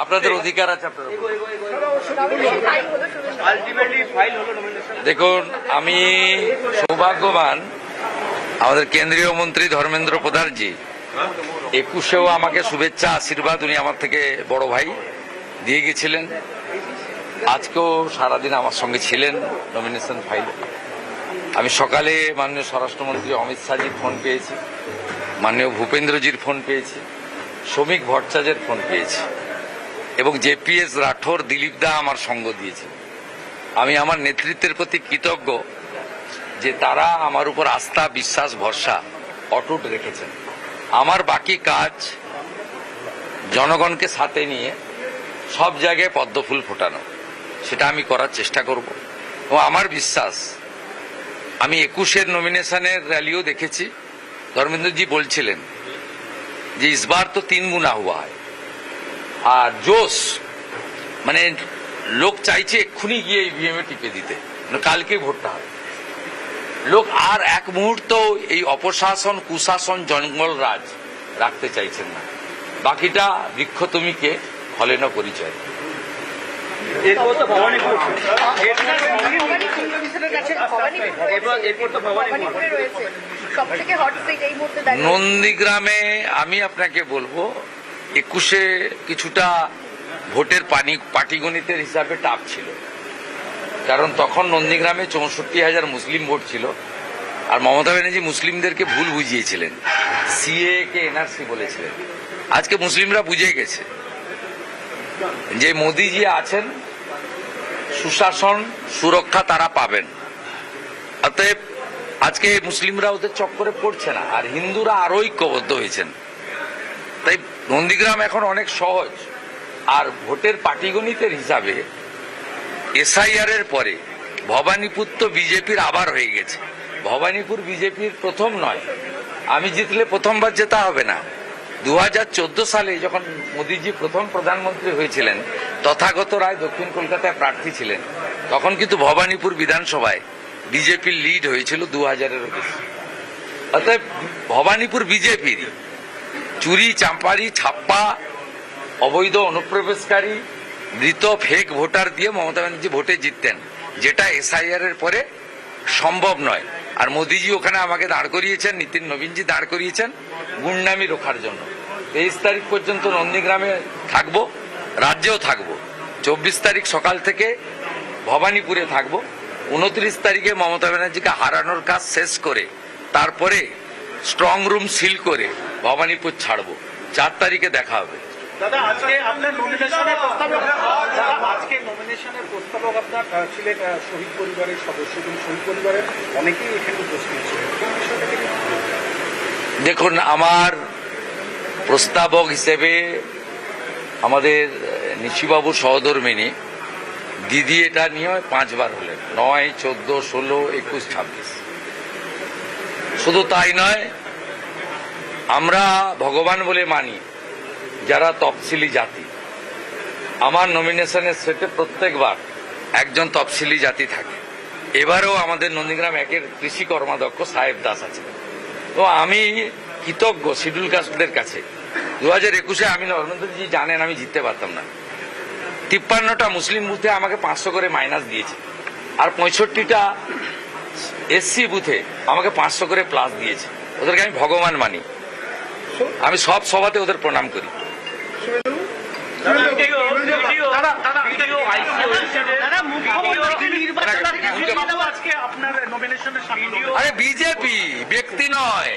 আপনাদের অধিকার আছে। দেখুন, আমি সৌভাগ্যবান, আমাদের কেন্দ্রীয় মন্ত্রী ধর্মেন্দ্র প্রধানজি 21-এও আমাকে শুভেচ্ছা আশীর্বাদ উনি আমার থেকে বড় ভাই দিয়ে গেছিলেন। আজকেও সারাদিন আমার সঙ্গে ছিলেন নমিনেশন ফাইলে। আমি সকালে মাননীয় স্বরাষ্ট্রমন্ত্রী অমিত শাহজির ফোন পেয়েছি, মাননীয় ভূপেন্দ্রজির ফোন পেয়েছি, শ্রমিক ভট্টাচার্যের ফোন পেয়েছি এবং জেপিএস রাঠোর, দিলীপ দা আমার সঙ্গ দিয়েছে। আমি আমার নেতৃত্বের প্রতি কৃতজ্ঞ যে তারা আমার উপর আস্থা, বিশ্বাস, ভরসা অটুট রেখেছেন। আমার বাকি কাজ জনগণকে সাথে নিয়ে সব জায়গায় পদ্মফুল ফোটানো, সেটা আমি করার চেষ্টা করব। ও আমার বিশ্বাস, আমি 21-এর নমিনেশনের র্যালিও দেখেছি। ধর্মেন্দ্রজি বলছিলেন যে ইসবার তো 3 গুনা হুয়া হয়, আর জোশ মানে লোক চাইছে এক্ষুনি গিয়ে ইভিএম এ টিপে দিতে, কালকে ভোটটা হবে। লোক আর এক মুহূর্ত এই অপশাসন, কুশাসন, জঙ্গল রাজ রাখতে চাইছেন না। বাকিটা বৃক্ষতমিকে হলেন পরিচয়। নন্দীগ্রামে আমি আপনাকে বলবো 21-এ কিছুটা ভোটের পাটিগণিতের হিসাবে টাপ ছিল, কারণ তখন নন্দীগ্রামে 64,000 মুসলিম ভোট ছিল আর মমতা ব্যানার্জি মুসলিমদেরকে ভুল বুঝিয়েছিলেন, সিএ কে এনআরসি বলেছিলেন। আজকে মুসলিমরা বুঝে গেছে যে মোদিজি আছেন, সুশাসন, সুরক্ষা তারা পাবেন। অতএব আজকে মুসলিমরা ওদের চক্করে পড়ছে না, আর হিন্দুরা আরো ঐক্যবদ্ধ হয়েছেন। তাই নন্দীগ্রাম এখন অনেক সহজ। আর ভোটের পাটিগণিতের হিসাবে এসআইআর এর পরে ভবানীপুর তো বিজেপির আবার হয়ে গেছে। ভবানীপুর বিজেপির প্রথম নয়, আমি জিতলে প্রথমবার জেতা হবে না। 2014 সালে যখন মোদীজি প্রথম প্রধানমন্ত্রী হয়েছিলেন, তথাগত রায় দক্ষিণ কলকাতায় প্রার্থী ছিলেন, তখন কিন্তু ভবানীপুর বিধানসভায় বিজেপির লিড হয়েছিল 2000-এরও বেশি। অতএব ভবানীপুর বিজেপির চুরি, চাম্পারি, ছাপ্পা, অবৈধ অনুপ্রবেশকারী, মৃত ফেক ভোটার দিয়ে মমতা ব্যানার্জি ভোটে জিততেন, যেটা এসআইআর এর পরে সম্ভব নয়। আর মোদিজি ওখানে আমাকে দাঁড় করিয়েছেন, নীতিন নবীনজি দাঁড় করিয়েছেন গুন্ডামি রোখার জন্য। 23 তারিখ পর্যন্ত নন্দীগ্রামে থাকবো, রাজ্যেও থাকবো। 24 তারিখ সকাল থেকে ভবানীপুরে থাকবো। 29 তারিখে মমতা ব্যানার্জিকে হারানোর কাজ শেষ করে তারপরে স্ট্রং রুম সিল করে ভবানীপুর ছাড়বো। 4 তারিখে দেখা হবে। দাদা, আজকে আপনার নমিনেশনের প্রস্তাবক আপনার ছিলেন শহীদ পরিবারের সদস্য, কিন্তু শহীদ পরিবারের অনেকেই এখানে উপস্থিত ছিলেন। দেখুন, আমার প্রস্তাবক হিসেবে আমাদের নিশিবাবু সহধর্মিনী দিদি এটা নিয়ে 5 বার হলেন, 9, 14, 16, 21, 26। শুধু তাই নয়, আমরা ভগবান বলে মানি যারা তফসিলি জাতি। আমার নমিনেশনের সেটে প্রত্যেকবার একজন তফসিলি জাতি থাকে। এবারেও আমাদের নন্দীগ্রাম 1-এর কৃষি কর্মাধ্যক্ষ সাহেব দাস আছে। তো আমি কৃতজ্ঞ শিডিউল কাস্টদের কাছে। 2021-এ আমি, নরেন্দ্রজি জানেন, আমি জিততে পারতাম না। 53টা মুসলিম বুথে আমাকে 500 করে মাইনাস দিয়েছে, আর 65টা এসসি বুথে আমাকে 500 করে প্লাস দিয়েছে। ওদেরকে আমি ভগবান মানি। আমি সব সভাতে ওদের প্রণাম করি। আরে বিজেপি ব্যক্তি নয়,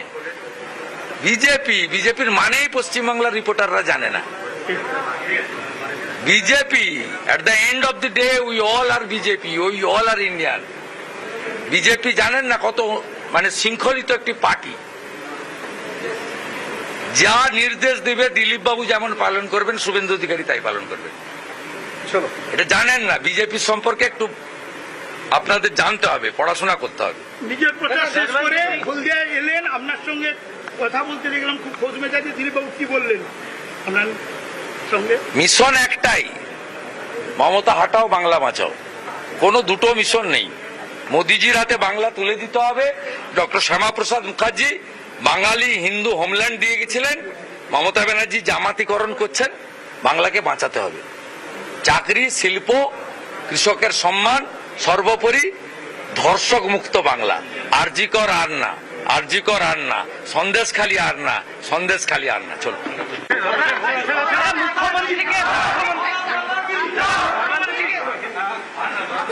বিজেপির মানেই পশ্চিমবাংলার রিপোর্টাররা জানে না। BJP at the end of the day we all are BJP, we all are Indian. BJP জানেন না কত মানে শৃঙ্খলিত একটি পার্টি। যা নির্দেশ দিবে দিলীপ বাবু যেমন পালন করবেন, শুভেন্দু অধিকারী তাই পালন করবেন। এটা জানেন না। বিজেপি সম্পর্কে একটু আপনাদের জানতে হবে, পড়াশোনা করতে হবে। নিজের প্রচার শেষ করে হলদিয়া এলেন, আপনার সঙ্গে কথা বলতে দেখলাম, খুব খোঁজ মেজাজে। দিলীপ বাবু কি বললেন আপনার সঙ্গে? মিশন একটাই, মমতা হাটাও, বাংলা বাঁচাও। কোনো দুটো মিশন নেই। মোদিজির হাতে বাংলা তুলে দিতে হবে। ডক্টর শ্যামাপ্রসাদ মুখার্জি বাঙালি হিন্দু হোমল্যান্ড দিয়ে গেছিলেন, মমতা ব্যানার্জি জামাতিকরণ করছেন। বাংলাকে বাঁচাতে হবে। চাকরি, শিল্প, কৃষকের সম্মান, সর্বোপরি ধর্ষক মুক্ত বাংলা। আরজিকর আর না, আরজিকর আর না, সন্দেশখালী আর না, সন্দেশখালী আর না। চলো।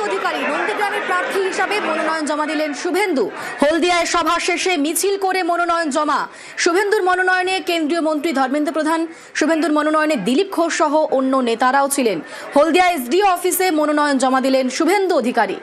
অধিকারী নন্দীগ্রামের প্রার্থী হিসাবে মনোনয়ন জমা দিলেন শুভেন্দু। হলদিয়ায় সভা শেষে মিছিল করে মনোনয়ন জমা। শুভেন্দুর মনোনয়নে কেন্দ্রীয় মন্ত্রী ধর্মেন্দ্র প্রধান, শুভেন্দুর মনোনয়নে দিলীপ ঘোষ সহ অন্য নেতারাও ছিলেন। হলদিয়া এসডিও অফিসে মনোনয়ন জমা দিলেন শুভেন্দু অধিকারী।